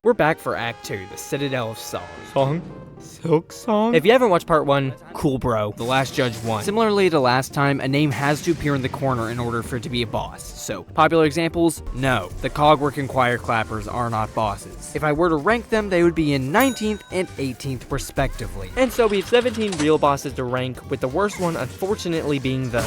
We're back for Act 2, the Citadel of Song. Silksong? If you haven't watched part 1, cool bro, the last judge won. Similarly to last time, a name has to appear in the corner in order for it to be a boss. So, popular examples? No. The Cogwork and Choir Clappers are not bosses. If I were to rank them, they would be in 19th and 18th respectively. And so we have 17 real bosses to rank, with the worst one unfortunately being the...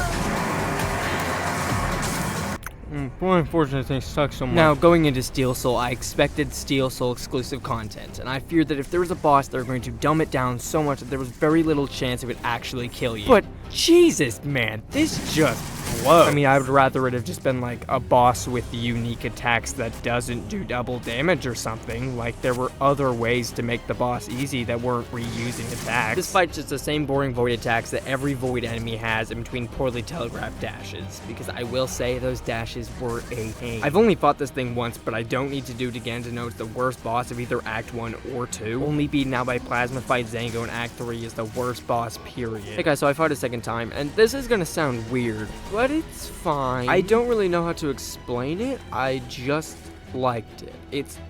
Boy, unfortunate thing sucks so much. Now, going into Steel Soul, I expected Steel Soul exclusive content, and I feared that if there was a boss, they were going to dumb it down so much that there was very little chance it would actually kill you. But, Jesus, man, this just blows. I mean, I would rather it have just been like a boss with unique attacks that doesn't do double damage or something. Like, there were other ways to make the boss easy that weren't reusing attacks. This fight's just the same boring void attacks that every void enemy has in between poorly telegraphed dashes, because I will say those dashes were a pain. I've only fought this thing once, but I don't need to do it again to know it's the worst boss of either Act 1 or 2. Only beaten out by Plasma Fight Zango in Act 3 is the worst boss, period. Hey guys, so I fought a second time, and this is gonna sound weird, but it's fine. I don't really know how to explain it. I just liked it.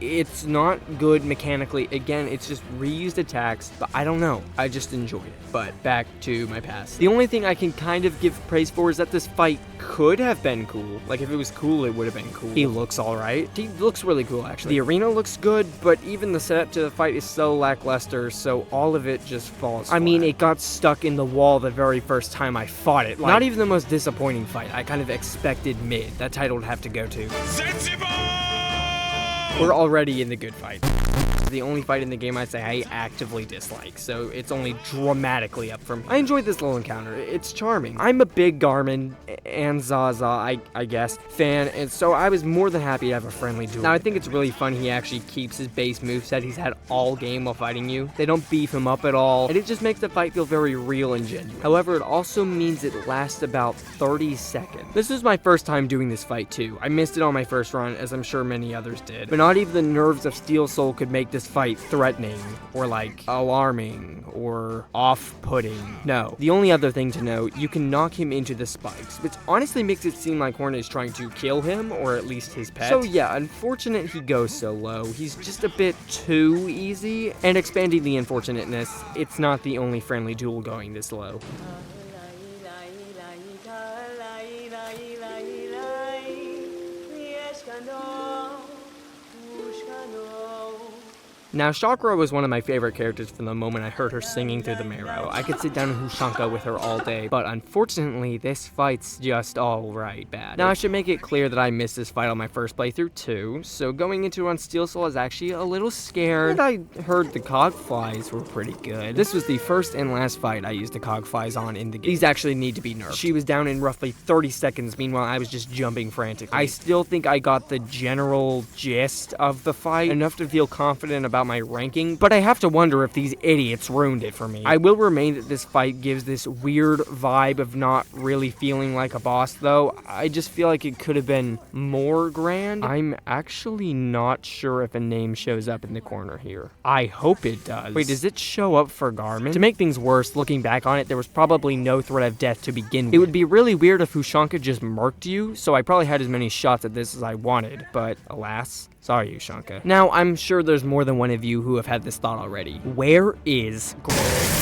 It's not good mechanically. Again, it's just reused attacks, but I don't know. I just enjoyed it. But back to my past. The only thing I can kind of give praise for is that this fight could have been cool. Like, if it was cool, it would have been cool. He looks alright. He looks really cool, actually. The arena looks good, but even the setup to the fight is so lackluster, so all of it just falls flat. I mean, it got stuck in the wall the very first time I fought it. Like, not even the most disappointing fight. I kind of expected mid. That title would have to go to. We're already in the good fight. The only fight in the game I'd say I actively dislike, so it's only dramatically up from. I enjoyed this little encounter. It's charming. I'm a big Garmin and Zaza, I guess, fan, and so I was more than happy to have a friendly duel. Now, I think it's really fun he actually keeps his base moveset he's had all game while fighting you. They don't beef him up at all, and it just makes the fight feel very real and genuine. However, it also means it lasts about 30 seconds. This was my first time doing this fight, too. I missed it on my first run, as I'm sure many others did. But not even the nerves of Steel Soul could make this fight threatening, or like alarming, or off-putting. No. The only other thing to note, you can knock him into the spikes, which honestly makes it seem like Hornet is trying to kill him, or at least his pet. So yeah, unfortunate he goes so low. He's just a bit too easy, and expanding the unfortunateness, it's not the only friendly duel going this low. Now, Chakra was one of my favorite characters from the moment I heard her singing through the marrow. I could sit down in Hushanka with her all day, but unfortunately, this fight's just alright bad. Now, I should make it clear that I missed this fight on my first playthrough too, so going into it on Steel Soul, I was actually a little scared. And I heard the Cogflies were pretty good. This was the first and last fight I used the Cogflies on in the game. These actually need to be nerfed. She was down in roughly 30 seconds, meanwhile I was just jumping frantically. I still think I got the general gist of the fight, enough to feel confident about my ranking, but I have to wonder if these idiots ruined it for me. I will remain that this fight gives this weird vibe of not really feeling like a boss, though. I just feel like it could have been more grand. I'm actually not sure if a name shows up in the corner here. I hope it does. Wait, does it show up for Garmin? To make things worse, looking back on it, there was probably no threat of death to begin with. It would be really weird if Hushanka just murked you, so I probably had as many shots at this as I wanted, but alas. Sorry, Hushanka. Now, I'm sure there's more than one of you who have had this thought already. Where is Grohl?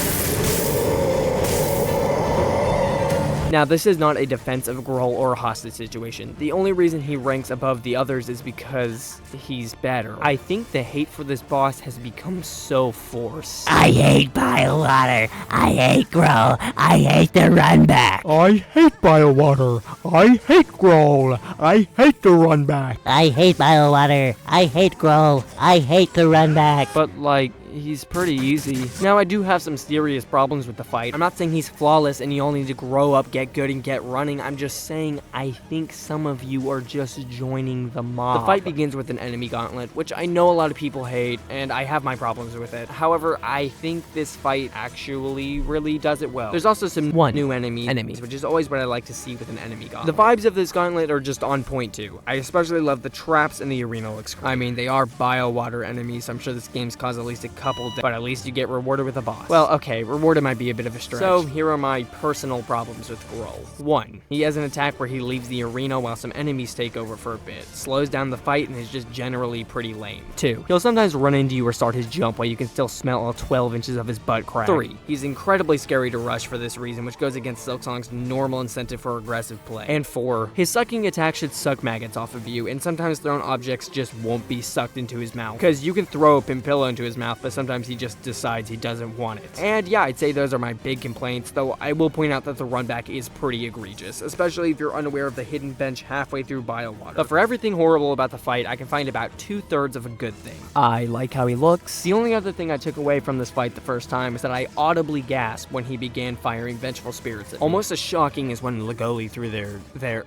Now, this is not a defense of Grohl or a hostage situation. The only reason he ranks above the others is because he's better. I think the hate for this boss has become so forced. I hate Biowater. I hate Grohl. I hate the run back. I hate Biowater. I hate Grohl. I hate the run back. I hate Biowater. I hate Grohl. I hate the run back. But, like, he's pretty easy. Now, I do have some serious problems with the fight. I'm not saying he's flawless and you all need to grow up, get good, and get running. I'm just saying I think some of you are just joining the mob. The fight begins with an enemy gauntlet, which I know a lot of people hate, and I have my problems with it. However, I think this fight actually really does it well. There's also some new enemies, which is always what I like to see with an enemy gauntlet. The vibes of this gauntlet are just on point too. I especially love the traps and the arena looks great. I mean, they are Biowater enemies, so I'm sure this game's caused at least a couple days, but at least you get rewarded with a boss. Well, okay, rewarded might be a bit of a stretch. So here are my personal problems with Grohl. 1. He has an attack where he leaves the arena while some enemies take over for a bit, slows down the fight, and is just generally pretty lame. 2. He'll sometimes run into you or start his jump while you can still smell all 12 inches of his butt crack. 3. He's incredibly scary to rush for this reason, which goes against Silksong's normal incentive for aggressive play. And 4. His sucking attack should suck maggots off of you, and sometimes thrown objects just won't be sucked into his mouth. Because you can throw a pimpilla into his mouth, but sometimes he just decides he doesn't want it. And yeah, I'd say those are my big complaints, though I will point out that the run back is pretty egregious, especially if you're unaware of the hidden bench halfway through Biowater. But for everything horrible about the fight, I can find about 2/3 of a good thing. I like how he looks. The only other thing I took away from this fight the first time is that I audibly gasped when he began firing vengeful spirits at me. Almost as shocking as when Legoli threw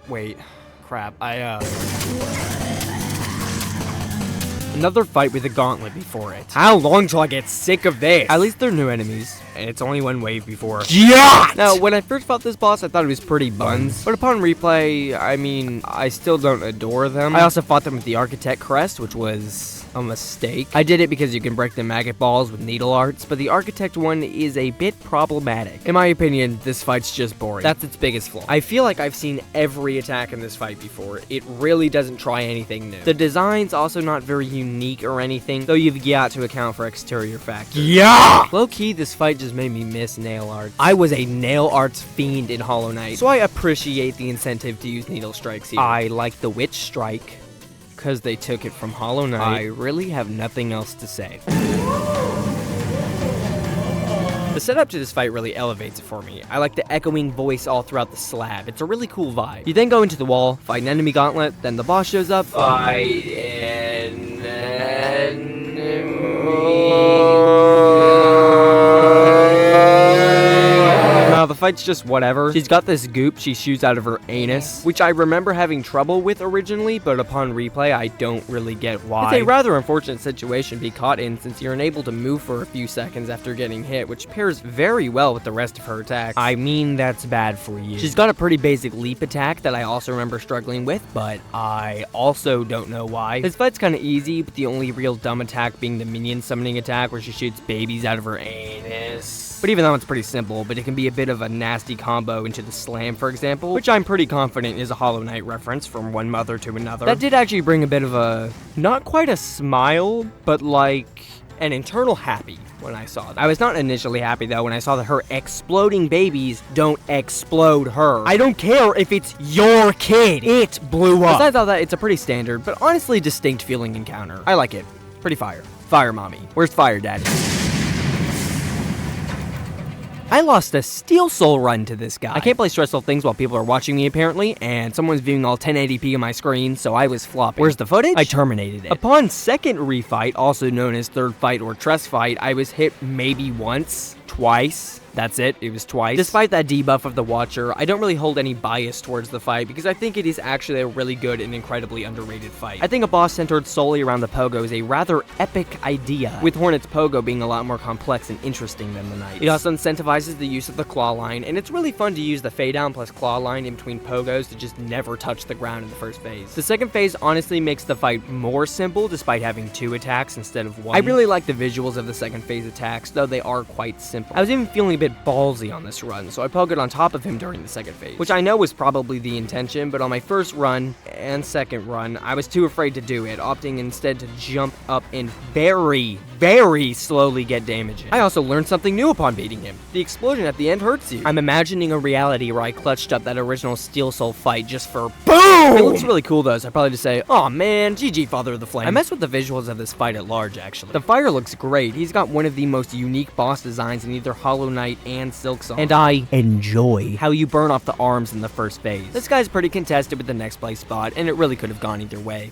wait, crap, Another fight with a gauntlet before it. How long till I get sick of this? At least they're new enemies, and it's only one wave before. Yeah! Now, when I first fought this boss, I thought it was pretty buns, but upon replay, I mean, I still don't adore them. I also fought them with the Architect Crest, which was a mistake. I did it because you can break the maggot balls with needle arts, but the Architect one is a bit problematic. In my opinion, this fight's just boring. That's its biggest flaw. I feel like I've seen every attack in this fight before. It really doesn't try anything new. The design's also not very unique or anything, though you've got to account for exterior factors. Yeah! Low-key, this fight just made me miss nail arts. I was a nail arts fiend in Hollow Knight, so I appreciate the incentive to use needle strikes here. I like the Witch Strike, because they took it from Hollow Knight. I really have nothing else to say. The setup to this fight really elevates it for me. I like the echoing voice all throughout the slab. It's a really cool vibe. You then go into the wall, fight an enemy gauntlet, then the boss shows up. Fight an the fight's just whatever. She's got this goop she shoots out of her anus, which I remember having trouble with originally, but upon replay, I don't really get why. It's a rather unfortunate situation to be caught in, since you're unable to move for a few seconds after getting hit, which pairs very well with the rest of her attacks. I mean, that's bad for you. She's got a pretty basic leap attack that I also remember struggling with, but I also don't know why. This fight's kind of easy, but the only real dumb attack being the minion summoning attack, where she shoots babies out of her anus. But even though it's pretty simple, but it can be a bit of a nasty combo into the slam, for example, which I'm pretty confident is a Hollow Knight reference from one mother to another. That did actually bring a bit of a, not quite a smile, but like an internal happy when I saw that. I was not initially happy though when I saw that her exploding babies don't explode her. I don't care if it's your kid. It blew up. Besides all that, it's a pretty standard, but honestly distinct feeling encounter. I like it. Pretty fire. Fire mommy. Where's Fire Daddy? I lost a Steel Soul run to this guy. I can't play stressful things while people are watching me, apparently, and someone's viewing all 1080p on my screen, so I was flopping. Where's the footage? I terminated it. Upon second refight, also known as third fight or trust fight, I was hit maybe once, twice. That's it, it was twice. Despite that debuff of the Watcher, I don't really hold any bias towards the fight because I think it is actually a really good and incredibly underrated fight. I think a boss centered solely around the Pogo is a rather epic idea, with Hornet's Pogo being a lot more complex and interesting than the Knight. It also incentivizes the use of the Claw line, and it's really fun to use the Fade Down plus Claw line in between Pogos to just never touch the ground in the first phase. The second phase honestly makes the fight more simple despite having 2 attacks instead of 1. I really like the visuals of the second phase attacks, though they are quite simple. I was even feeling a bit ballsy on this run, so I pogoed on top of him during the second phase, which I know was probably the intention, but on my first run and second run, I was too afraid to do it, opting instead to jump up and very slowly get damage in. I also learned something new upon beating him. The explosion at the end hurts you. I'm imagining a reality where I clutched up that original Steel Soul fight just for BOOM! It looks really cool though, so I'd probably just say, oh man, GG Father of the Flame. I messed with the visuals of this fight at large, actually. The fire looks great. He's got one of the most unique boss designs in either Hollow Knight and Silksong, and I enjoy how you burn off the arms in the first phase. This guy's pretty contested with the next place spot, and it really could have gone either way.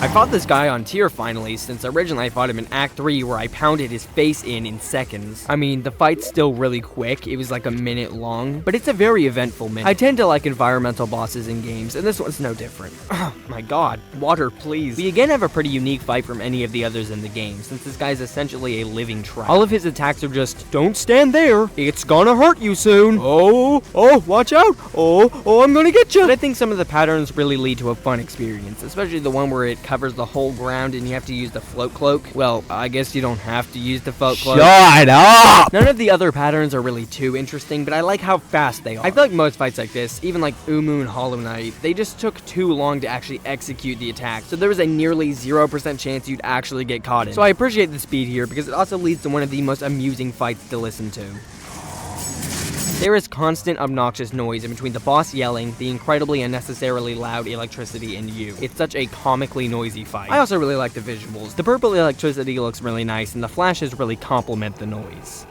I fought this guy on tier finally, since originally I fought him in Act 3 where I pounded his face in seconds. I mean, the fight's still really quick, it was like a minute long, but it's a very eventful minute. I tend to like environmental bosses in games, and this one's no different. Oh my god, water please. We again have a pretty unique fight from any of the others in the game, since this guy's essentially a living trap. All of his attacks are just, don't stand there, it's gonna hurt you soon. Oh, watch out, oh, I'm gonna get you. But I think some of the patterns really lead to a fun experience, especially the one where it covers the whole ground and you have to use the float cloak. Well, I guess you don't have to use the float cloak. Shut up! None of the other patterns are really too interesting, but I like how fast they are. I feel like most fights like this, even like Umu and Hollow Knight, they just took too long to actually execute the attack, so there was a nearly 0% chance you'd actually get caught in. So I appreciate the speed here because it also leads to one of the most amusing fights to listen to. There is constant obnoxious noise in between the boss yelling, the incredibly unnecessarily loud electricity, and you. It's such a comically noisy fight. I also really like the visuals. The purple electricity looks really nice, and the flashes really complement the noise.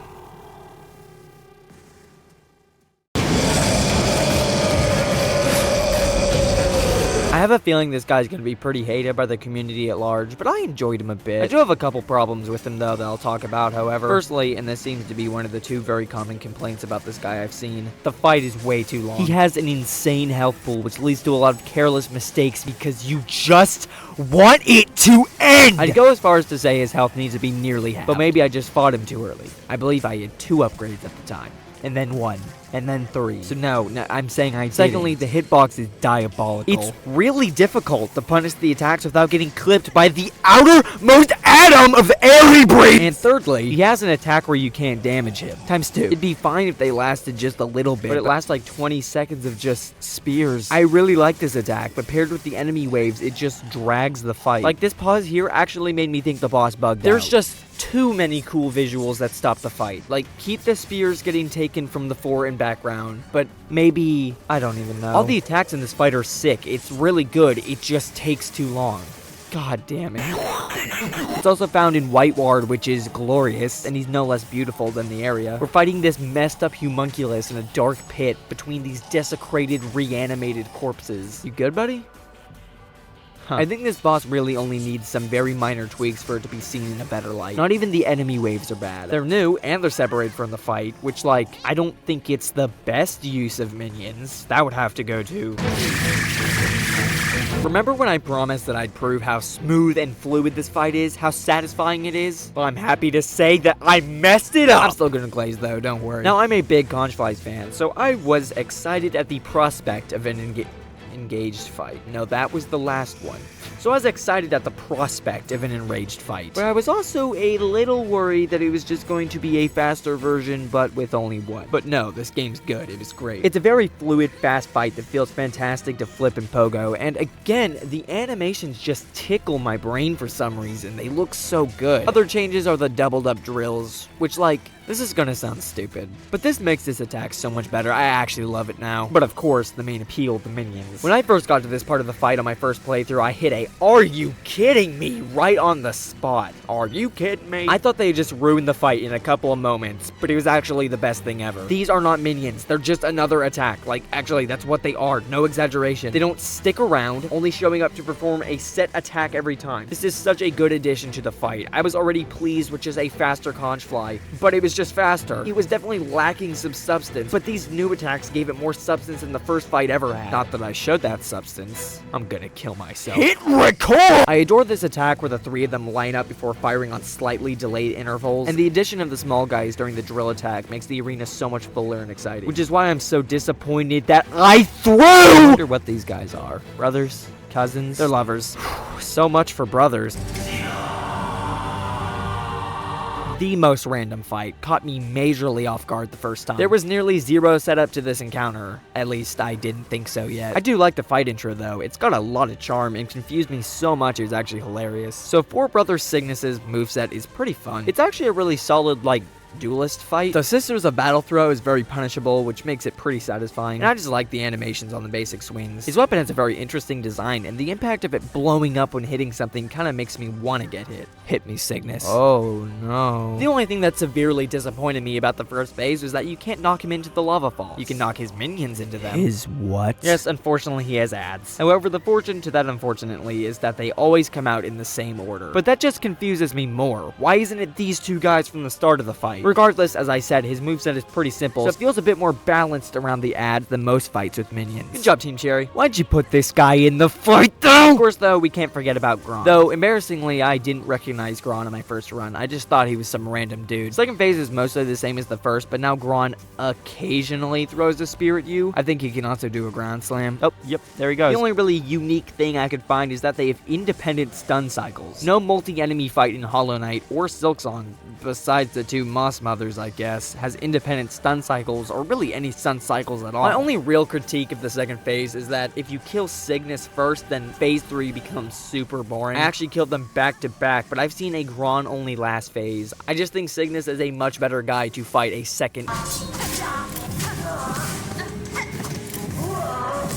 I have a feeling this guy's going to be pretty hated by the community at large, but I enjoyed him a bit. I do have a couple problems with him though that I'll talk about, however. Firstly, and this seems to be one of the two very common complaints about this guy I've seen, the fight is way too long. He has an insane health pool, which leads to a lot of careless mistakes because you just want it to end! I'd go as far as to say his health needs to be nearly half, but maybe I just fought him too early. I believe I had 2 upgrades at the time. And then 1, and then 3. So no, I'm saying I didn't. Secondly, the hitbox is diabolical. It's really difficult to punish the attacks without getting clipped by the outermost atom of air he breathes! And thirdly, he has an attack where you can't damage him. Times 2. It'd be fine if they lasted just a little bit, but it lasts like 20 seconds of just spears. I really like this attack, but paired with the enemy waves, it just drags the fight. Like, this pause here actually made me think the boss bugged out. There's just too many cool visuals that stop the fight. Like, keep the spears getting taken from the fore and background, but maybe, I don't even know. All the attacks in this fight are sick. It's really good. It just takes too long. God damn it. It's also found in White Ward, which is glorious, and he's no less beautiful than the area. We're fighting this messed up homunculus in a dark pit between these desecrated, reanimated corpses. You good, buddy? I think this boss really only needs some very minor tweaks for it to be seen in a better light. Not even the enemy waves are bad. They're new, and they're separated from the fight, which, like, I don't think it's the best use of minions. That would have to go to... Remember when I promised that I'd prove how smooth and fluid this fight is? How satisfying it is? Well, I'm happy to say that I messed it up! I'm still gonna glaze though, don't worry. Now, I'm a big Conchflies fan, so I was excited at the prospect of an engaged fight. No, that was the last one. So I was excited at the prospect of an enraged fight. But I was also a little worried that it was just going to be a faster version, but with only 1. But no, this game's good. It is great. It's a very fluid, fast fight that feels fantastic to flip and pogo. And again, the animations just tickle my brain for some reason. They look so good. Other changes are the doubled up drills, which, like, this is gonna sound stupid, but this makes this attack so much better. I actually love it now. But of course, the main appeal, the minions. When I first got to this part of the fight on my first playthrough, I hit a "Are you kidding me?" right on the spot. Are you kidding me? I thought they just ruined the fight in a couple of moments, but it was actually the best thing ever. These are not minions. They're just another attack. Like, actually, that's what they are. No exaggeration. They don't stick around, only showing up to perform a set attack every time. This is such a good addition to the fight. I was already pleased with just a faster Conchfly, but it was just faster. It was definitely lacking some substance, but these new attacks gave it more substance than the first fight ever had. Not that I showed that substance. I'm gonna kill myself. Hit record! I adore this attack where the 3 of them line up before firing on slightly delayed intervals, and the addition of the small guys during the drill attack makes the arena so much fuller and exciting, which is why I'm so disappointed that I threw! I wonder what these guys are. Brothers? Cousins? They're lovers. So much for brothers. The most random fight caught me majorly off guard the first time. There was nearly 0 setup to this encounter. At least I didn't think so yet. I do like the fight intro though. It's got a lot of charm and confused me so much it was actually hilarious. So 4 Brothers Cygnus' moveset is pretty fun. It's actually a really solid, like, duelist fight. The Sisters of Battle Throw is very punishable, which makes it pretty satisfying, and I just like the animations on the basic swings. His weapon has a very interesting design, and the impact of it blowing up when hitting something kind of makes me want to get hit. Hit me, Cygnus. Oh no. The only thing that severely disappointed me about the first phase was that you can't knock him into the lava falls. You can knock his minions into them. His what? Yes, unfortunately he has ads. However, the fortune to that unfortunately is that they always come out in the same order. But that just confuses me more. Why isn't it these 2 guys from the start of the fight? fight. Regardless, as I said, his moveset is pretty simple, so it feels a bit more balanced around the ads than most fights with minions. Good job, Team Cherry. Why'd you put this guy in the fight, though? Of course, though, we can't forget about Gron. Though, embarrassingly, I didn't recognize Gron in my first run. I just thought he was some random dude. Second phase is mostly the same as the first, but now Gron occasionally throws a spear at you. I think he can also do a ground slam. Oh, yep, there he goes. The only really unique thing I could find is that they have independent stun cycles. No multi-enemy fight in Hollow Knight or Silksong, besides the two Moss Mothers, I guess, has independent stun cycles, or really any stun cycles at all. My only real critique of the second phase is that if you kill Cygnus first, then phase 3 becomes super boring. I actually killed them back to back, but I've seen a Gron-only last phase. I just think Cygnus is a much better guy to fight a second.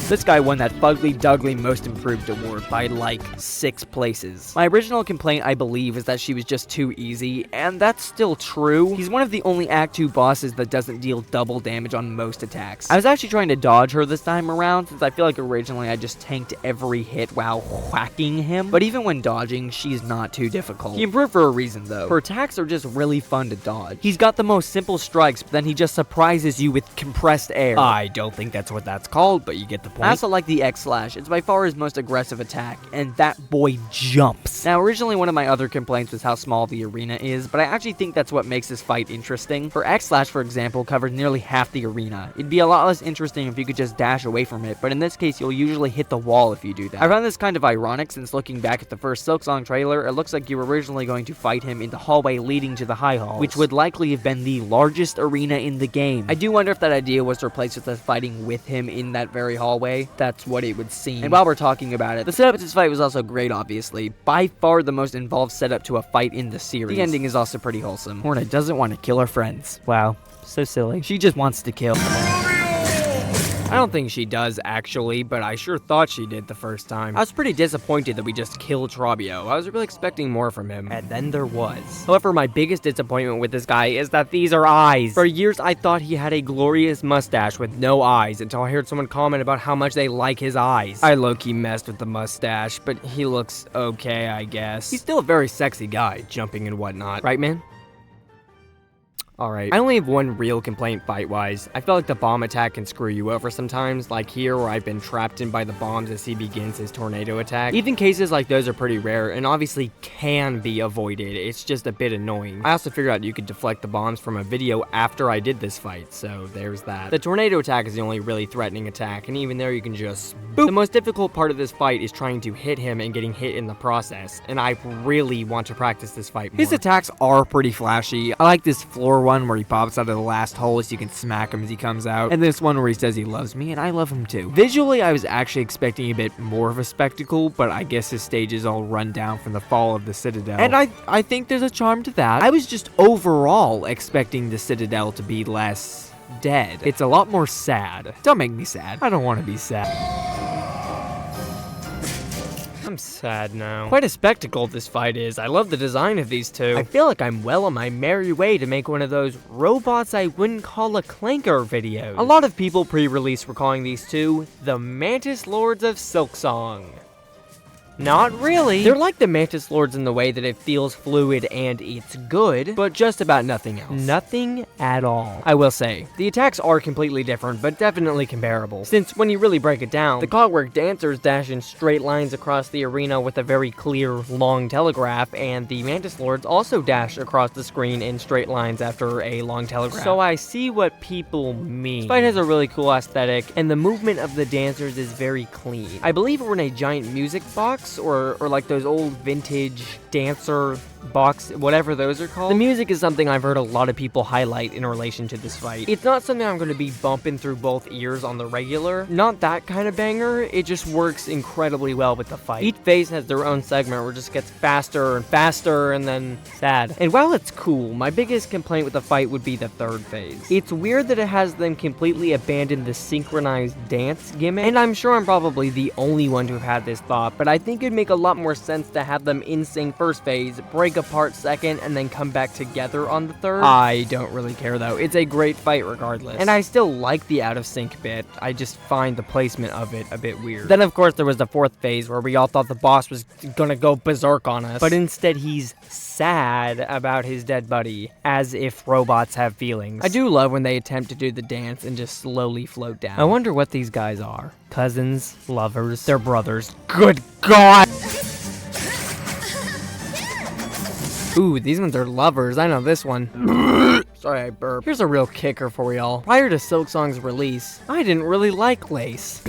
This guy won that Fugly Dugly Most Improved award by like 6 places. My original complaint, I believe, is that she was just too easy, and that's still true. He's one of the only Act 2 bosses that doesn't deal double damage on most attacks. I was actually trying to dodge her this time around, since I feel like originally I just tanked every hit while whacking him, but even when dodging, she's not too difficult. He improved for a reason, though. Her attacks are just really fun to dodge. He's got the most simple strikes, but then he just surprises you with compressed air. I don't think that's what that's called, but you get the point. I also like the X-Slash. It's by far his most aggressive attack, and that boy jumps. Now, originally one of my other complaints was how small the arena is, but I actually think that's what makes this fight interesting. For X-Slash, for example, covers nearly half the arena. It'd be a lot less interesting if you could just dash away from it, but in this case, you'll usually hit the wall if you do that. I found this kind of ironic, since looking back at the first Silksong trailer, it looks like you were originally going to fight him in the hallway leading to the High Halls, which would likely have been the largest arena in the game. I do wonder if that idea was replaced with us fighting with him in that very hallway. That's what it would seem. And while we're talking about it, the setup to this fight was also great, obviously. By far the most involved setup to a fight in the series. The ending is also pretty wholesome. Hornet doesn't want to kill her friends. Wow, so silly. She just wants to kill. I don't think she does, actually, but I sure thought she did the first time. I was pretty disappointed that we just killed Trabio. I was really expecting more from him, and then there was. However, my biggest disappointment with this guy is that these are eyes. For years, I thought he had a glorious mustache with no eyes, until I heard someone comment about how much they like his eyes. I low-key messed with the mustache, but he looks okay, I guess. He's still a very sexy guy, jumping and whatnot. Right, man? Alright, I only have one real complaint fight-wise. I feel like the bomb attack can screw you over sometimes, like here where I've been trapped in by the bombs as he begins his tornado attack. Even cases like those are pretty rare, and obviously can be avoided. It's just a bit annoying. I also figured out you could deflect the bombs from a video after I did this fight, so there's that. The tornado attack is the only really threatening attack, and even there you can just boop. The most difficult part of this fight is trying to hit him and getting hit in the process, and I really want to practice this fight more. His attacks are pretty flashy. I like this floor one where he pops out of the last hole so you can smack him as he comes out, and this one where he says he loves me, and I love him too. Visually, I was actually expecting a bit more of a spectacle, but I guess his stage is all run down from the fall of the Citadel, and I think there's a charm to that. I was just overall expecting the Citadel to be less dead. It's a lot more sad. Don't make me sad. I don't want to be sad. I'm sad now. Quite a spectacle this fight is. I love the design of these two. I feel like I'm well on my merry way to make one of those robots I wouldn't call a clanker videos. A lot of people pre-release were calling these two the Mantis Lords of Silksong. Not really. They're like the Mantis Lords in the way that it feels fluid and it's good, but just about nothing else. Nothing at all. I will say, the attacks are completely different, but definitely comparable. Since when you really break it down, the Clockwork Dancers dash in straight lines across the arena with a very clear, long telegraph, and the Mantis Lords also dash across the screen in straight lines after a long telegraph. So I see what people mean. This fight has a really cool aesthetic, and the movement of the dancers is very clean. I believe we're in a giant music box, or like those old vintage dancer box, whatever those are called. The music is something I've heard a lot of people highlight in relation to this fight. It's not something I'm going to be bumping through both ears on the regular. Not that kind of banger. It just works incredibly well with the fight. Each phase has their own segment where it just gets faster and faster and then sad. And while it's cool, my biggest complaint with the fight would be the third phase. It's weird that it has them completely abandon the synchronized dance gimmick, and I'm sure I'm probably the only one to have had this thought, but I think it'd make a lot more sense to have them in sync first phase, break break apart second and then come back together on the third. I don't really care though. It's a great fight regardless. And I still like the out of sync bit. I just find the placement of it a bit weird. Then of course there was the fourth phase where we all thought the boss was gonna go berserk on us. But instead he's sad about his dead buddy, as if robots have feelings. I do love when they attempt to do the dance and just slowly float down. I wonder what these guys are. Cousins, lovers, they're brothers. Good God! Ooh, these ones are lovers. I know this one. Sorry, I burped. Here's a real kicker for y'all. Prior to Silksong's release, I didn't really like Lace.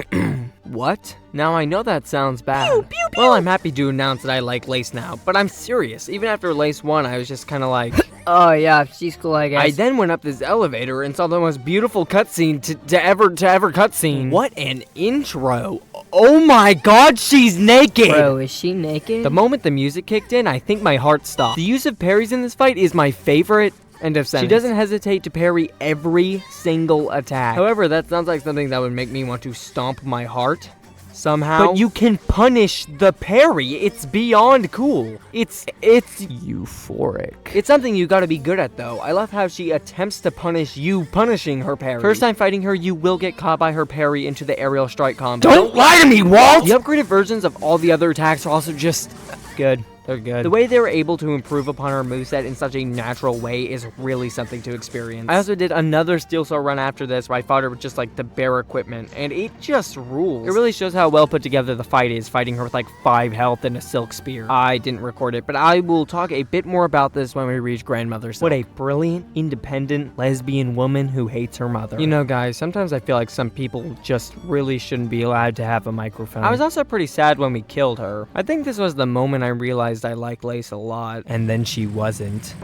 What? Now I know that sounds bad. Pew, pew, pew. Well, I'm happy to announce that I like Lace now, but I'm serious. Even after Lace 1, I was just kind of like, oh yeah, she's cool, I guess. I then went up this elevator and saw the most beautiful cutscene to ever cutscene. What an intro. Oh my God, she's naked! Bro, is she naked? The moment the music kicked in, I think my heart stopped. The use of parries in this fight is my favorite. End of sentence. She doesn't hesitate to parry every single attack. However, that sounds like something that would make me want to stomp my heart somehow. But you can punish the parry. It's beyond cool. It's euphoric. It's something you gotta be good at though. I love how she attempts to punish you punishing her parry. First time fighting her, you will get caught by her parry into the aerial strike combo. Don't lie to me, Walt! The upgraded versions of all the other attacks are also just good. They're good. The way they were able to improve upon her moveset in such a natural way is really something to experience. I also did another Steel Soul run after this where I fought her with just like the bare equipment, and it just rules. It really shows how well put together the fight is, fighting her with like 5 health and a silk spear. I didn't record it, but I will talk a bit more about this when we reach Grandmother Silk. What a brilliant, independent, lesbian woman who hates her mother. You know guys, sometimes I feel like some people just really shouldn't be allowed to have a microphone. I was also pretty sad when we killed her. I think this was the moment I realized I like Lace a lot, and then she wasn't.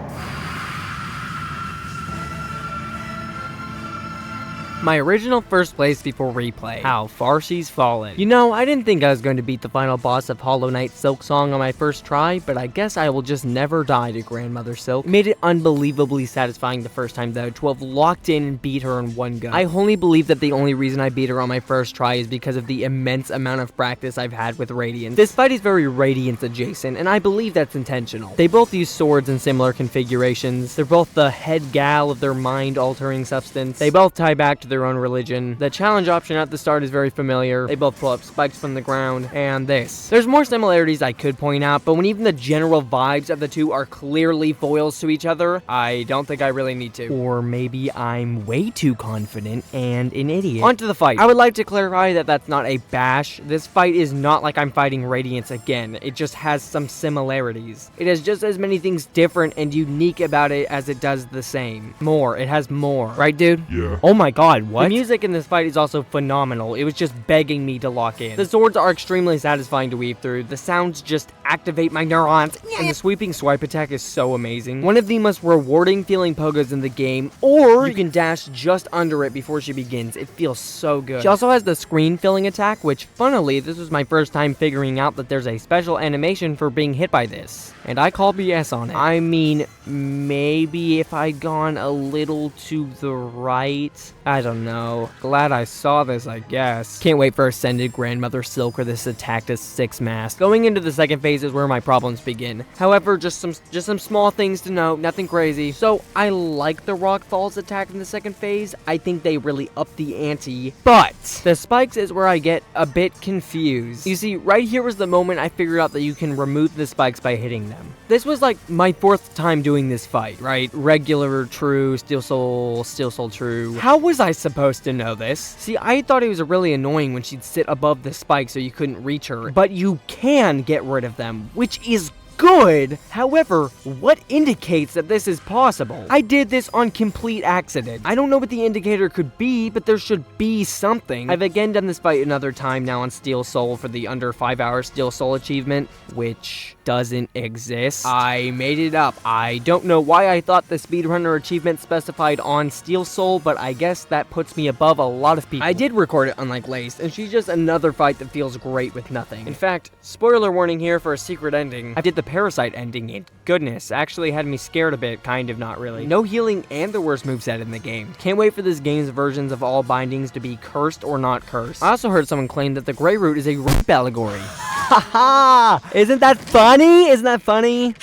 My original first place before replay. How far she's fallen. You know, I didn't think I was going to beat the final boss of Hollow Knight Silksong on my first try, but I guess I will just never die to Grandmother Silk. It made it unbelievably satisfying the first time though, to have locked in and beat her in one go. I wholly believe that the only reason I beat her on my first try is because of the immense amount of practice I've had with Radiance. This fight is very Radiance adjacent, and I believe that's intentional. They both use swords in similar configurations. They're both the head gal of their mind-altering substance. They both tie back to their own religion. The challenge option at the start is very familiar. They both pull up spikes from the ground, and this. There's more similarities I could point out, but when even the general vibes of the two are clearly foils to each other, I don't think I really need to. Or maybe I'm way too confident and an idiot. On to the fight. I would like to clarify that that's not a bash. This fight is not like I'm fighting Radiance again. It just has some similarities. It has just as many things different and unique about it as it does the same. More. It has more. Right, dude? Yeah. Oh my God, what? The music in this fight is also phenomenal. It was just begging me to lock in. The swords are extremely satisfying to weave through. The sounds just activate my neurons. And the sweeping swipe attack is so amazing. One of the most rewarding feeling pogos in the game, or you can dash just under it before she begins. It feels so good. She also has the screen filling attack, which funnily, this was my first time figuring out that there's a special animation for being hit by this. And I call BS on it. I mean, maybe if I'd gone a little to the right, I don't know. Glad I saw this, I guess. Can't wait for Ascended Grandmother Silk or this attack to 6 mask. Going into the second phase is where my problems begin. However, just some small things to note, nothing crazy. So I like the Rock Falls attack in the second phase. I think they really upped the ante, but the spikes is where I get a bit confused. You see, right here was the moment I figured out that you can remove the spikes by hitting them. This was like my 4th time doing this fight, right? Regular, true, Steel Soul, true. How was I supposed to know this? See, I thought it was really annoying when she'd sit above the spike so you couldn't reach her, but you can get rid of them, which is good. However, what indicates that this is possible? I did this on complete accident. I don't know what the indicator could be, but there should be something. I've again done this fight another time now on Steel Soul for the under 5 hour Steel Soul achievement, which doesn't exist. I made it up. I don't know why I thought the speedrunner achievement specified on Steel Soul, but I guess that puts me above a lot of people. I did record it unlike Lace, and she's just another fight that feels great with nothing. In fact, spoiler warning here for a secret ending. I did the Parasite ending, and goodness, actually had me scared a bit, kind of, not really. No healing and the worst moveset in the game. Can't wait for this game's versions of all bindings to be cursed or not cursed. I also heard someone claim that the Grey Root is a rape allegory. Haha! Isn't that funny? Isn't that funny?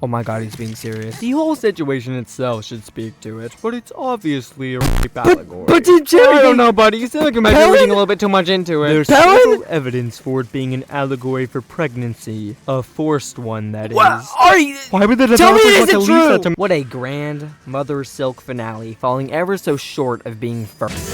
Oh my god, he's being serious. The whole situation itself should speak to it, but it's obviously a rape allegory. But did you? I don't know, buddy. You seem like you might be reading a little bit too much into it. There's Pelin? several evidence for it being an allegory for pregnancy. A forced one, that is. Are you? Why would the Tell me developers it want to isn't leave that true! to What a grand Mother Silk finale, falling ever so short of being first.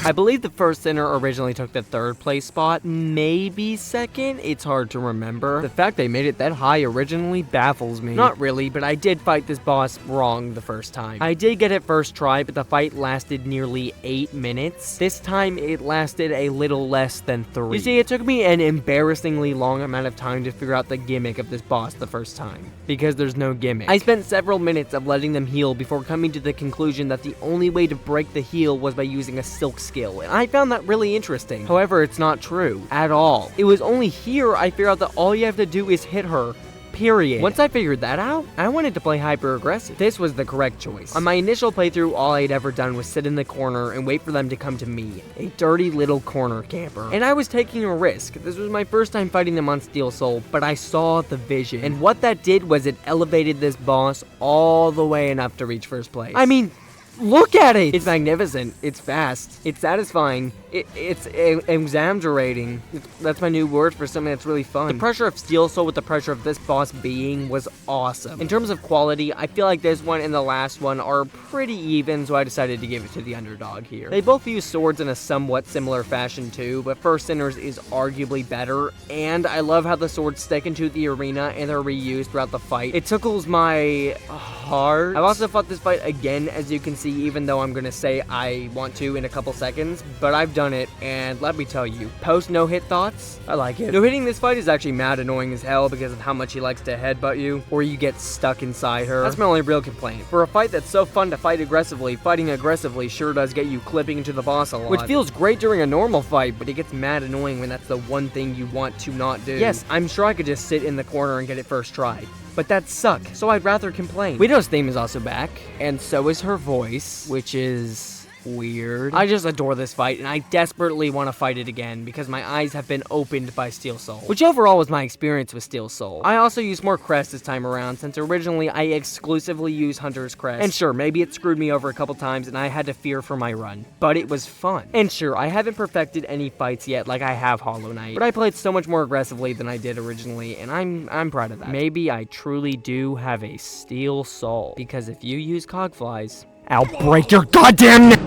I believe the first sinner originally took the third place spot, maybe second, it's hard to remember. The fact they made it that high originally baffles me. Not really, but I did fight this boss wrong the first time. I did get it first try, but the fight lasted nearly 8 minutes. This time it lasted a little less than 3. You see, it took me an embarrassingly long amount of time to figure out the gimmick of this boss the first time, because there's no gimmick. I spent several minutes of letting them heal before coming to the conclusion that the only way to break the heal was by using a silk skill, and I found that really interesting. However, it's not true at all. It was only here I figured out that all you have to do is hit her. Period. Once I figured that out, I wanted to play hyper aggressive. This was the correct choice. On my initial playthrough, all I'd ever done was sit in the corner and wait for them to come to me, a dirty little corner camper. And I was taking a risk. This was my first time fighting them on Steel Soul, but I saw the vision. And what that did was it elevated this boss all the way enough to reach first place. I mean, look at it! It's magnificent. It's fast. It's satisfying. It's exaggerating. That's my new word for something that's really fun. The pressure of Steel Soul with the pressure of this boss being was awesome. In terms of quality, I feel like this one and the last one are pretty even, so I decided to give it to the underdog here. They both use swords in a somewhat similar fashion too, but First Sinner's is arguably better, and I love how the swords stick into the arena and they're reused throughout the fight. It tickles my heart. I've also fought this fight again, as you can see, even though I'm gonna say I want to in a couple seconds, but I've done it, and let me tell you, post no-hit thoughts, I like it. No-hitting this fight is actually mad annoying as hell because of how much he likes to headbutt you, or you get stuck inside her. That's my only real complaint. For a fight that's so fun to fight aggressively, fighting aggressively sure does get you clipping into the boss a lot. Which feels great during a normal fight, but it gets mad annoying when that's the one thing you want to not do. Yes, I'm sure I could just sit in the corner and get it first try, but that'd suck, so I'd rather complain. Widow's theme is also back, and so is her voice, which is weird. I just adore this fight, and I desperately want to fight it again because my eyes have been opened by Steel Soul, which overall was my experience with Steel Soul. I also used more Crest this time around, since originally I exclusively used Hunter's Crest. And sure, maybe it screwed me over a couple times and I had to fear for my run, but it was fun. And sure, I haven't perfected any fights yet like I have Hollow Knight, but I played so much more aggressively than I did originally, and I'm proud of that. Maybe I truly do have a Steel Soul, because if you use Cogflies, I'll break your goddamn neck!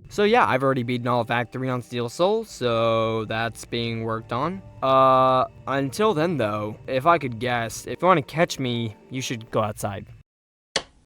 So yeah, I've already beaten all of Act 3 on Steel Soul, so that's being worked on. Until then though, if I could guess, if you want to catch me, you should go outside.